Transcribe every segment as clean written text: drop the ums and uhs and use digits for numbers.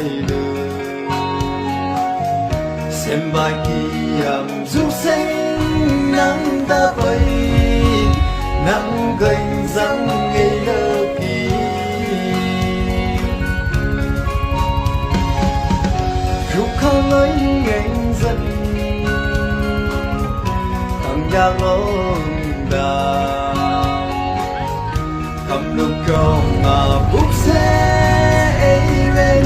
lu xem bài kiam du sinh nắng ta bay nắng gành răng ngày lơ kỳ rục khang ấy ngành dân thằng nhà ngôn đà cầm lúc trong bút xe về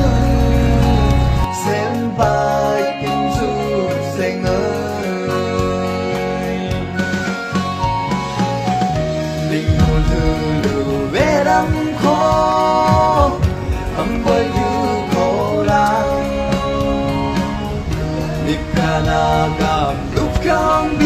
xem bài kim du xanh ơi linh hồn thư lưu về đắm khó âm với yêu khó lắm nịp ca na cảm lúc trong